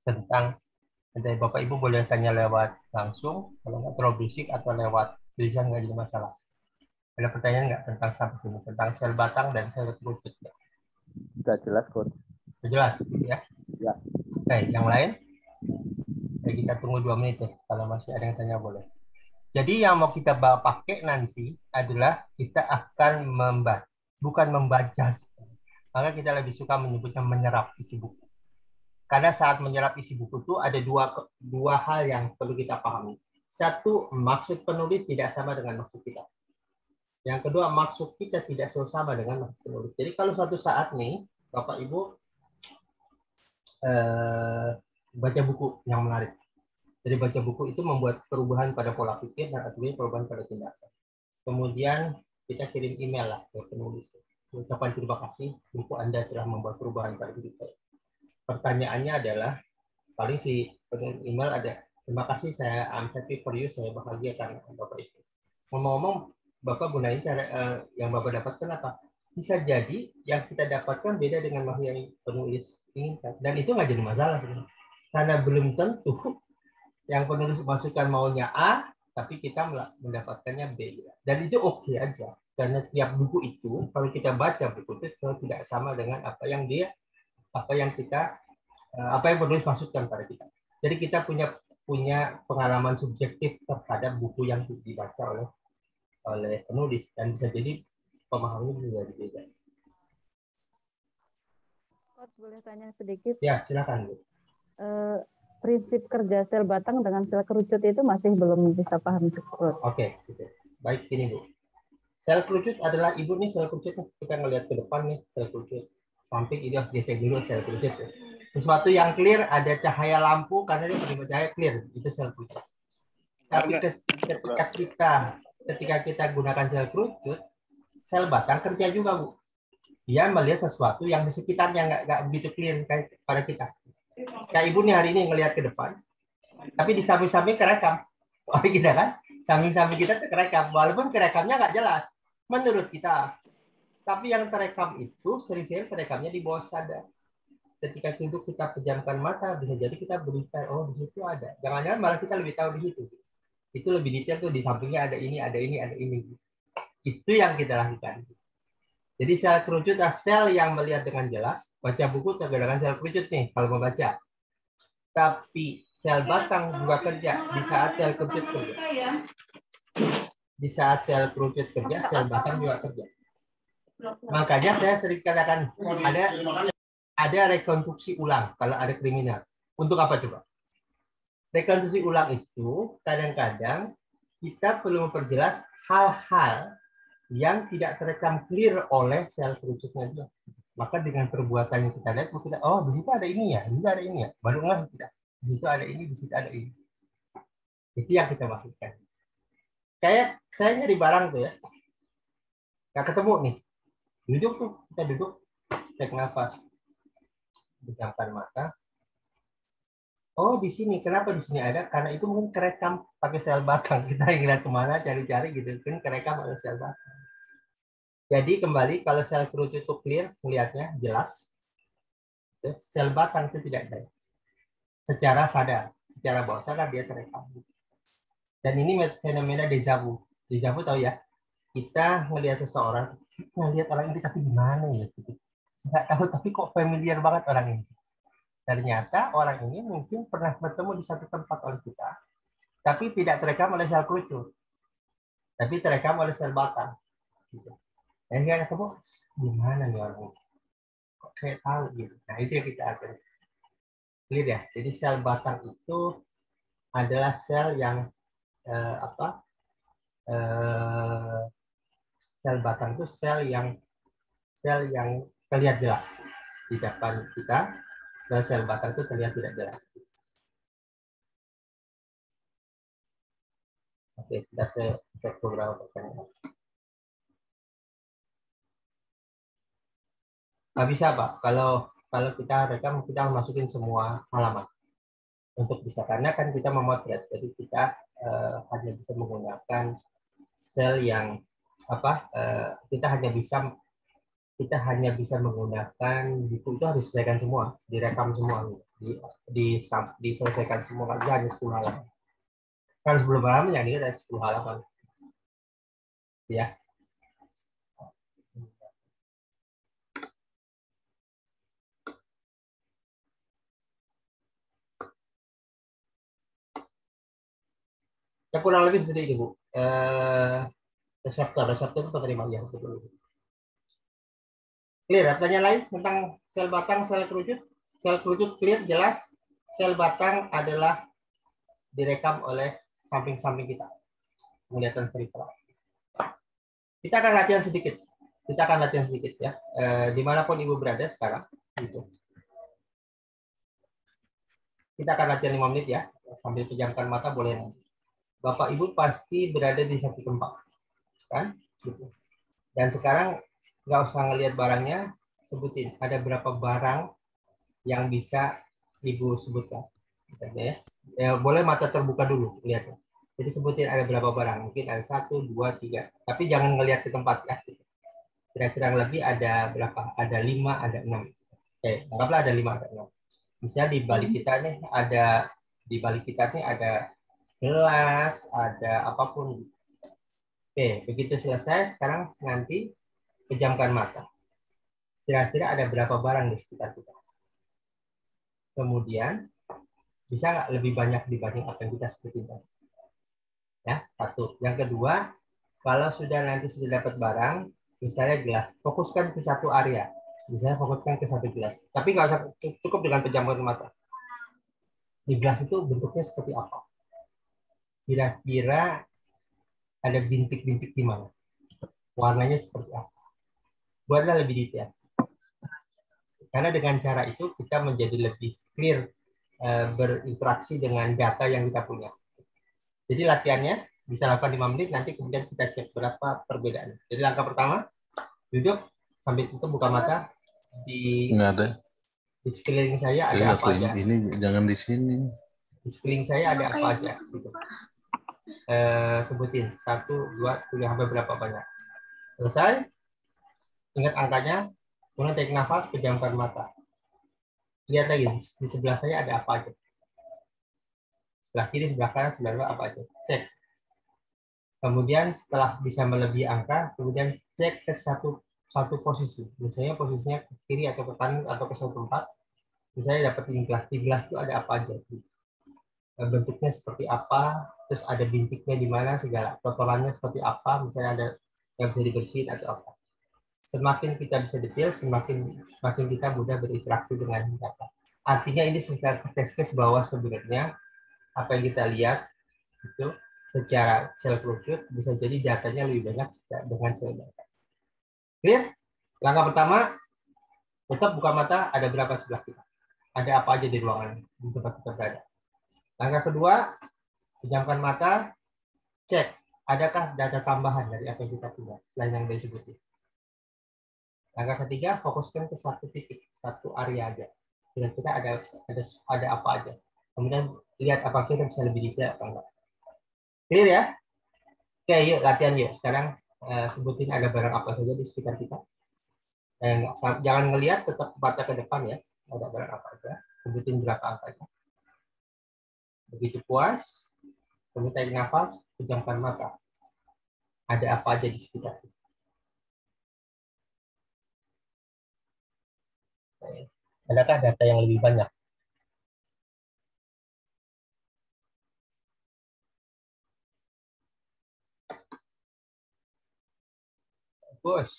Tentang dari Bapak Ibu boleh tanya lewat langsung, kalau nggak terlalu berisik atau lewat tulisan nggak jadi masalah. Ada pertanyaan nggak tentang sampai sini, tentang sel batang dan sel kerucut? Sudah jelas, Coach. Sudah jelas, ya? Ya. Oke, yang lain? Oke, kita tunggu 2 menit ya. Kalau masih ada yang tanya boleh. Jadi yang mau kita pakai nanti adalah kita akan bukan membaca, maka kita lebih suka menyebutnya menyerap isi buku. Karena saat menyerap isi buku itu ada dua hal yang perlu kita pahami. Satu, maksud penulis tidak sama dengan maksud kita. Yang kedua, maksud kita tidak selalu sama dengan maksud penulis. Jadi kalau suatu saat nih, Bapak Ibu baca buku yang menarik. Jadi baca buku itu membuat perubahan pada pola pikir dan akhirnya perubahan pada tindakan. Kemudian kita kirim email lah ke penulis. Ucapan terima kasih, buku Anda telah membuat perubahan pada diri saya. Pertanyaannya adalah, paling si penulis email ada, terima kasih, I'm happy for you, saya bahagia karena Bapak itu. Ngomong-ngomong, Bapak gunain cara yang Bapak dapatkan apa? Bisa jadi yang kita dapatkan beda dengan makna yang penulis inginkan. Dan itu nggak jadi masalah sebenarnya. Karena belum tentu yang penulis masukkan maunya A, tapi kita mendapatkannya B. Dan itu oke aja. Karena tiap buku itu, kalau kita baca buku itu tidak sama dengan apa yang penulis masukkan pada kita. Jadi kita punya pengalaman subjektif terhadap buku yang dibaca oleh penulis, dan bisa jadi pemahamannya bisa berbeda. Boleh tanya sedikit? Ya, silakan, Bu. Prinsip kerja sel batang dengan sel kerucut itu masih belum bisa paham cukup. Oke, gitu. Baik, ini Bu. Sel kerucut adalah ibu nih, sel kerucut kita ngelihat ke depan nih, sel kerucut. Samping ini harus geser dulu sel kerucut. Sesuatu yang clear, ada cahaya lampu karena dia penerima cahaya clear, itu sel kerucut. Tapi ketika kita ketika kita gunakan sel kerucut, sel batang kerja juga, Bu. Dia melihat sesuatu yang di sekitarnya nggak begitu clear kayak pada kita. Kayak Ibu nih hari ini ngelihat ke depan, tapi di samping-samping kerekam. Oh, kita kan? Samping-samping kita kerekam, walaupun kerekamnya nggak jelas menurut kita. Tapi yang terekam itu sering-sering terekamnya di bawah sadar. Ketika duduk kita pejamkan mata, bisa jadi kita berbicara, oh di situ ada. Jangan-jangan malah kita lebih tahu di situ. Itu lebih detail tuh, di sampingnya ada ini, ada ini, ada ini. Itu yang kita lakukan. Jadi sel kerucut adalah sel yang melihat dengan jelas. Baca buku dengan sel kerucut nih kalau membaca. Tapi sel batang juga kerja di saat sel kerucut kerja. Di saat sel kerucut kerja, sel batang juga kerja. Makanya saya sering katakan ada rekonstruksi ulang kalau ada kriminal. Untuk apa coba? Rekonstruksi ulang itu kadang-kadang kita perlu memperjelas hal-hal yang tidak terekam clear oleh sel kerucutnya dia. Maka dengan perbuatan yang kita lihat, kita, oh di situ ada ini ya, di situ ada ini ya. Baru nggak kita, di situ ada ini, di situ ada ini. Itu yang kita maksudkan. Kayak saya nyari barang tuh ya, nggak ketemu nih. Duduk tuh, kita duduk, cek nafas, pejamkan mata. Oh di sini, kenapa di sini ada? Karena itu mungkin kerekam pakai sel batang. Kita ingin lihat kemana, cari-cari gitu, kan kerekam oleh sel batang. Jadi kembali kalau sel kerucut itu clear, melihatnya jelas, sel batang itu tidak jelas. Secara sadar, secara bawah sadar dia terekam. Dan ini fenomena deja vu. Deja vu tahu ya? Kita melihat seseorang, melihat orang ini tapi gimana ya? Nggak tahu, tapi kok familiar banget orang ini. Ternyata orang ini mungkin pernah bertemu di satu tempat oleh kita, tapi tidak terekam oleh sel kerucut, tapi terekam oleh sel batang. Dan kita ketemu, gimana nih orang ini? Kok kayak tahu gitu. Nah itu yang kita atur. Clear ya? Jadi sel batang itu adalah sel yang sel batang itu sel yang terlihat jelas di depan kita. Sel batang itu terlihat tidak jelas. Oke, kita cek beberapa pertanyaan. Nggak bisa, Pak. Kalau kita rekam, kita masukin semua halaman untuk bisa, karena kan kita memotret, jadi kita hanya bisa menggunakan sel yang kita hanya bisa menggunakan buku itu harus diselesaikan semua, direkam semua, diselesaikan semua, hanya 10 halaman. Kan 10 halaman yang ini ada 10 halaman. Ya. Ya kurang lebih seperti itu, Bu. Reseptor itu penerima yang betul. Clear? Pertanyaan lain tentang sel batang, sel kerucut? Sel kerucut clear, jelas. Sel batang adalah direkam oleh samping-samping kita. Kelihatan peripheral. Kita akan latihan sedikit. Ya. Dimanapun Ibu berada sekarang. Gitu. Kita akan latihan 5 menit ya. Sambil pejamkan mata boleh nanti. Bapak Ibu pasti berada di satu tempat, kan? Gitu. Dan sekarang nggak usah ngelihat barangnya, sebutin ada berapa barang yang bisa Ibu sebutkan. Misalnya, ya, boleh mata terbuka dulu, lihat. Jadi sebutin ada berapa barang, mungkin ada 1, 2, 3. Tapi jangan ngelihat ke tempat ya. Kira-kira lebih ada berapa? Ada 5, ada 6. Oke, anggaplah ada 5, ada 6. Misalnya di balik kita nih ada gelas, ada apapun. Oke, begitu selesai, sekarang nanti pejamkan mata. Kira-kira ada berapa barang di sekitar kita. Kemudian, bisa nggak lebih banyak dibanding apa yang kita sebutin tadi? Ya, satu. Yang kedua, kalau nanti sudah dapat barang, misalnya gelas, fokuskan ke satu area. Misalnya fokuskan ke satu gelas. Tapi nggak usah cukup dengan pejamkan mata. Di gelas itu bentuknya seperti apa? Kira-kira ada bintik-bintik di mana? Warnanya seperti apa? Buatlah lebih detail. Karena dengan cara itu kita menjadi lebih clear berinteraksi dengan data yang kita punya. Jadi latihannya bisa lakukan 5 menit, nanti kemudian kita cek berapa perbedaan. Jadi langkah pertama, duduk sambil tutup buka mata, di sekeliling saya ada apa aja. Ini jangan di sini. Di sekeliling saya ada apa aja. Gitu. Sebutin 1, 2, 3 sampai berapa banyak. Selesai, ingat angkanya, kemudian tarik nafas, pejamkan mata. Lihat lagi di sebelah saya ada apa aja. Sebelah kiri, sebelah kanan, sebelah bawah apa aja. Cek. Kemudian setelah bisa melebihi angka, kemudian cek ke satu posisi. Misalnya posisinya ke kiri atau ke kanan atau ke suatu tempat. Misalnya dapat di gelas itu ada apa aja. Bentuknya seperti apa, terus ada bintiknya di mana, segala. Kotorannya seperti apa, misalnya ada yang bisa dibersihin atau apa. Semakin kita bisa detail, semakin kita mudah berinteraksi dengan data. Artinya ini secara tes bahwa sebenarnya apa yang kita lihat itu secara sel kerucut bisa jadi datanya lebih banyak dengan sel data. Clear? Langkah pertama, tetap buka mata, ada berapa sebelah kita. Ada apa aja di ruangan di tempat kita berada. Langkah kedua, pejamkan mata, cek adakah data tambahan dari apa yang kita punya selain yang disebutin. Langkah ketiga, fokuskan ke satu titik, satu area aja. Kira-kira ada apa aja. Kemudian lihat apakah kita bisa lebih detail atau enggak. Clear ya? Oke, yuk latihan yuk. Sekarang sebutin ada barang apa saja di sekitar kita. Jangan ngelihat, tetap mata ke depan ya. Ada barang apa aja. Sebutin berapa angkanya. Begitu puas, kemudian tarik nafas, pejamkan mata. Ada apa aja di sekitar kita. Adakah data yang lebih banyak? Bos.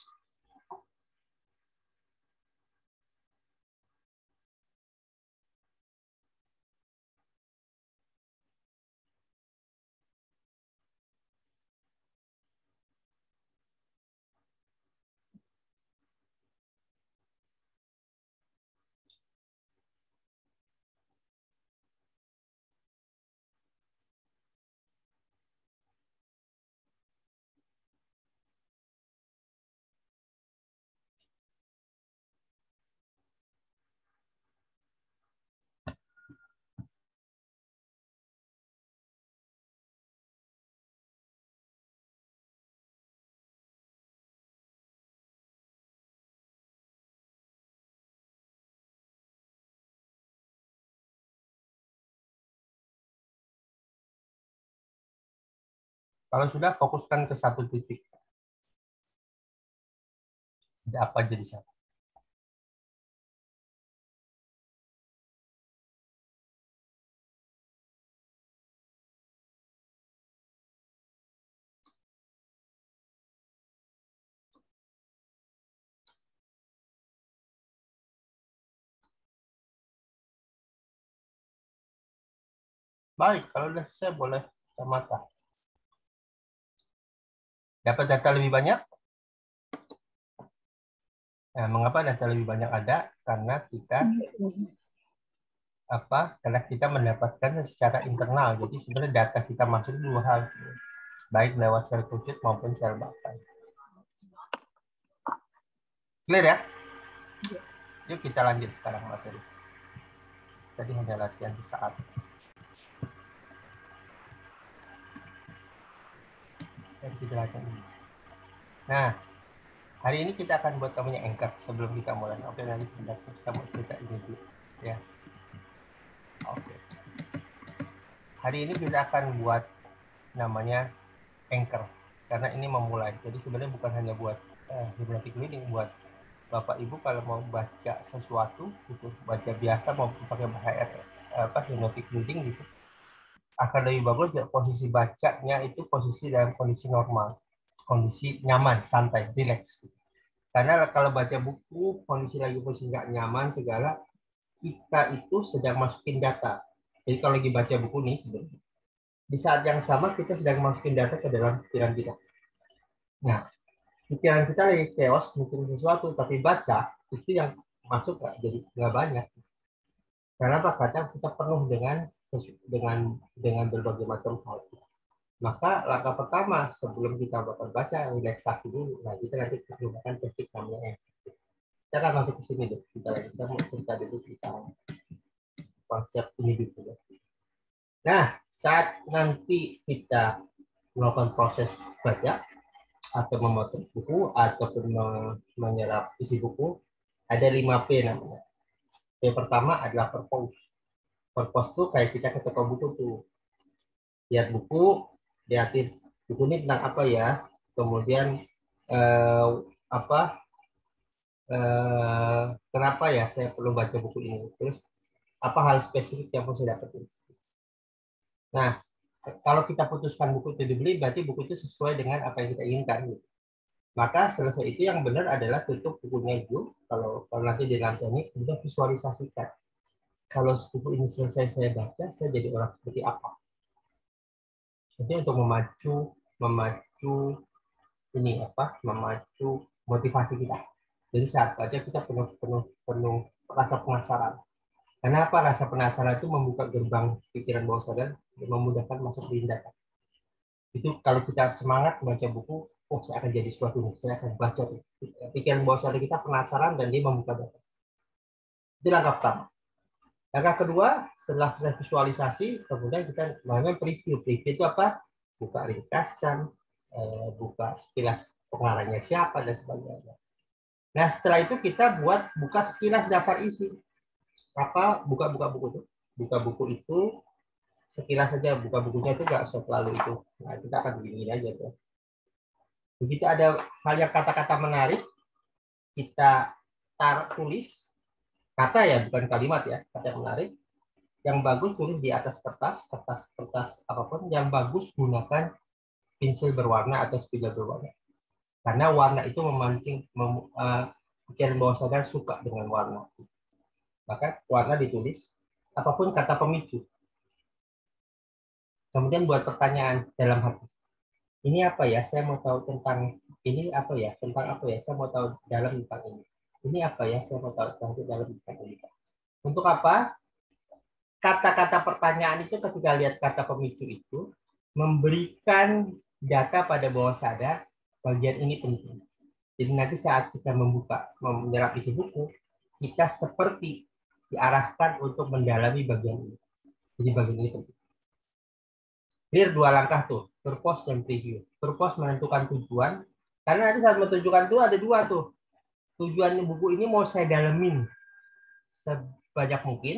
Kalau sudah, fokuskan ke satu titik. Ada apa aja di sana? Baik, kalau sudah selesai boleh buka mata. Dapat data lebih banyak? Nah, mengapa data lebih banyak ada? Karena kita karena kita mendapatkan secara internal. Jadi sebenarnya data kita masuk dua hal, baik lewat sel kerucut maupun sel batang. Clear ya? Yuk kita lanjut sekarang materi. Tadi hanya latihan sesaat. Nah, hari ini kita akan buat namanya anchor sebelum kita mulai. Oke, nanti sebentar kita mau cerita ini dulu. Ya. Oke. Hari ini kita akan buat namanya anchor karena ini memulai. Jadi sebenarnya bukan hanya buat hypnotic reading, buat Bapak Ibu kalau mau baca sesuatu gitu, baca biasa mau pakai bahasa hypnotic reading gitu. Akan lebih bagus ya posisi bacanya itu posisi dalam kondisi normal, kondisi nyaman, santai, relax. Karena kalau baca buku, kondisi nggak nyaman segala, kita itu sedang masukin data. Jadi kalau lagi baca buku nih sebenarnya, di saat yang sama kita sedang masukin data ke dalam pikiran kita. Nah, pikiran kita lagi chaos, mikirin sesuatu, tapi baca itu yang masuk nggak banyak. Karena apa? Kadang kita penuh dengan berbagai macam hal. Maka langkah pertama sebelum kita baca relaksasi dulu. Nah, kita nanti menggunakan teknik namanya. Kita akan masuk ke sini deh. Kita mau cerita dulu tentang konsep ini dulu. Nah, saat nanti kita melakukan proses baca atau memotong buku ataupun menyerap isi buku, ada 5P namanya. P pertama adalah purpose. Purpose tuh kayak kita ke toko buku tuh. Lihat buku, lihatin buku ini tentang apa ya. Kemudian kenapa ya saya perlu baca buku ini. Terus apa hal spesifik yang harus saya dapetin. Nah, kalau kita putuskan buku itu dibeli, berarti buku itu sesuai dengan apa yang kita inginkan. Maka selesai itu yang benar adalah tutup bukunya itu. Kalau nanti di lantai ini, kemudian visualisasikan. Kalau buku ini selesai saya baca, saya jadi orang seperti apa. Jadi untuk memacu motivasi kita. Jadi saat baca kita penuh rasa penasaran. Kenapa rasa penasaran itu membuka gerbang pikiran bawah sadar dan memudahkan masuk di tindakan. Itu kalau kita semangat membaca buku, oh saya akan jadi sesuatu, saya akan baca. Pikiran bawah sadar kita penasaran dan dia membuka data. Itu langkah pertama. Langkah kedua, setelah saya visualisasi, kemudian kita melakukan preview. Preview itu apa? Buka ringkasan, buka sekilas pengarangnya siapa, dan sebagainya. Nah, setelah itu kita buka sekilas daftar isi. Buka buku itu. Buka buku itu sekilas saja, buka bukunya itu nggak usah terlalu itu. Nah, kita akan begini aja tuh. Begitu ada hal yang kata-kata menarik, kita tulis kata ya, bukan kalimat ya, kata yang menarik. Yang bagus tulis di atas kertas apapun. Yang bagus gunakan pensil berwarna atau spidol berwarna. Karena warna itu memancing pikiran bawah sadar suka dengan warna. Maka warna ditulis, apapun kata pemicu. Kemudian buat pertanyaan dalam hati. Ini apa ya? Saya mau tahu tentang ini apa ya? Tentang apa ya? Saya mau tahu dalam tentang ini. Ini apa ya? Saya mau tahu dalam tentang ini. Untuk apa? Kata-kata pertanyaan itu ketika lihat kata pemicu itu memberikan data pada bawah sadar bagian ini penting. Jadi nanti saat kita menyerap isi buku, kita seperti diarahkan untuk mendalami bagian ini. Jadi bagian ini penting. Clear dua langkah tuh, purpose dan preview. Purpose menentukan tujuan, karena nanti saat menentukan tuh ada dua tuh. Tujuan buku ini mau saya dalemin sebanyak mungkin,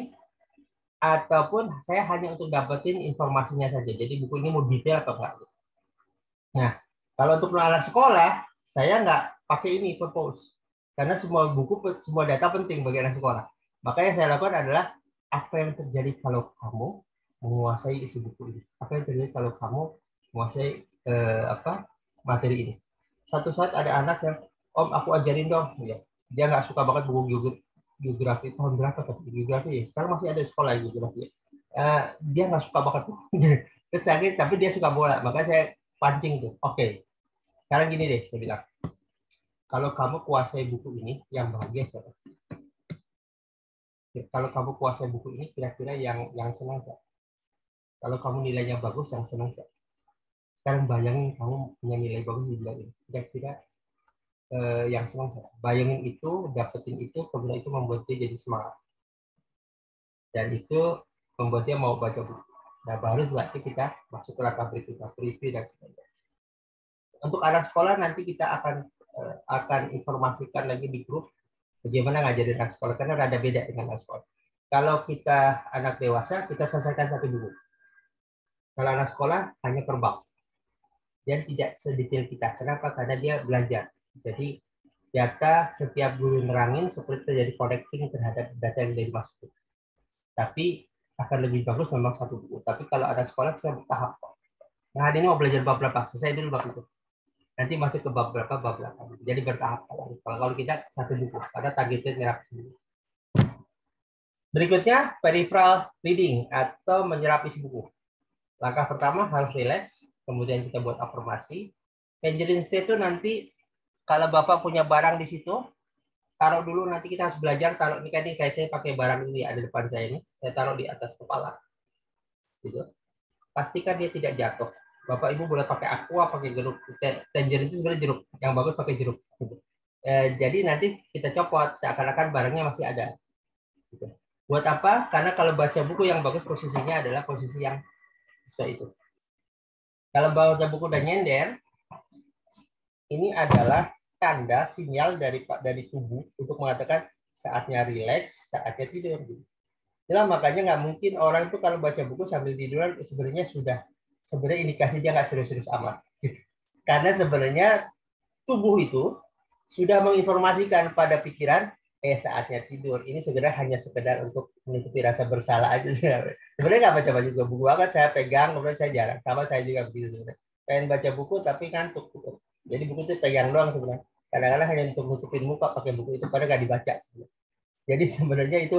ataupun saya hanya untuk dapetin informasinya saja. Jadi buku ini mau detail atau enggak. Nah, kalau untuk anak sekolah, saya nggak pakai ini purpose. Karena semua buku, semua data penting bagi anak sekolah. Maka yang saya lakukan adalah apa yang terjadi kalau kamu menguasai isi buku ini. Apa yang terjadi kalau kamu menguasai materi ini. Satu saat ada anak yang, Om aku ajarin dong. Ya. Dia nggak suka banget buku geografi. Tahun berapa tuh geografi ya? Sekarang masih ada sekolah geografi. Dia nggak suka banget. Terus sakit, tapi dia suka bola. Maka saya pancing tuh. Oke. Sekarang gini deh, saya bilang. Kalau kamu kuasai buku ini, yang bahagia siapa? Kalau kamu kuasai buku ini, kira-kira yang senang siapa? Kalau kamu nilainya bagus, yang senang siapa? Sekarang bayangin kamu punya nilai bagus di bulan ini. Kira-kira yang senang siapa? Bayangin itu, dapetin itu, kemudian itu membuat dia jadi semangat. Dan itu membuat dia mau baca buku. Nah, baru setelah itu kita masuk ke langkah berikutnya, preview dan sebagainya. Untuk anak sekolah nanti kita akan informasikan lagi di grup bagaimana ngajarin anak sekolah, karena ada beda dengan anak sekolah. Kalau kita anak dewasa, kita selesaikan satu buku. Kalau anak sekolah hanya per bab. Dan tidak sedetail kita. Kenapa? Karena dia belajar. Jadi data setiap guru nerangin seperti terjadi connecting terhadap data yang sudah dimasukin. Tapi akan lebih bagus memang satu buku. Tapi kalau anak sekolah saya bertahap. Nah, hari ini mau belajar bab berapa? Selesai dulu bab itu. Nanti masuk ke bab berapa, bab berapa. Jadi bertahap. Kalau kita satu buku, karena targetnya nyerap sendiri. Berikutnya, peripheral reading atau menyerap isi buku. Langkah pertama harus relax, kemudian kita buat afirmasi. Tangerine state itu nanti kalau Bapak punya barang di situ, taruh dulu, nanti kita harus belajar taruh ini kan kayak saya pakai barang ini ada depan saya ini, saya taruh di atas kepala. Gitu. Pastikan dia tidak jatuh. Bapak Ibu boleh pakai aqua, pakai jeruk. Tangerine itu sebenarnya jeruk. Yang bagus pakai jeruk. Jadi nanti kita copot seakan-akan barangnya masih ada. Buat apa? Karena kalau baca buku yang bagus posisinya adalah posisi yang sesuai itu. Kalau baca buku dan nyender, ini adalah tanda sinyal dari tubuh untuk mengatakan saatnya rileks, saatnya tidur. Itulah makanya nggak mungkin orang itu kalau baca buku sambil tiduran sebenarnya indikasi dia nggak serius-serius amat. Karena sebenarnya tubuh itu sudah menginformasikan pada pikiran saatnya tidur. Ini sebenarnya hanya sekedar untuk menutupi rasa bersalah aja. Sebenarnya nggak baca juga buku banget, saya pegang, kemudian saya jarang. Sama saya juga begitu sebenarnya. Pengen baca buku tapi ngantuk. Jadi buku itu pegang doang sebenarnya. Kadang-kadang hanya untuk nutupin muka pakai buku itu, padahal nggak dibaca sebenarnya. Jadi sebenarnya itu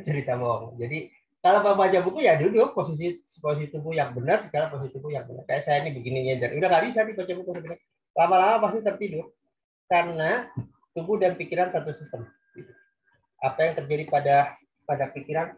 cerita bohong. Jadi kalau mau baca buku ya duduk posisi tubuh yang benar, segala posisi tubuh yang benar. Kayak saya ini begini nyender, udah nggak bisa dibaca buku sebenarnya. Lama-lama pasti tertidur karena tubuh dan pikiran satu sistem. Apa yang terjadi pada pikiran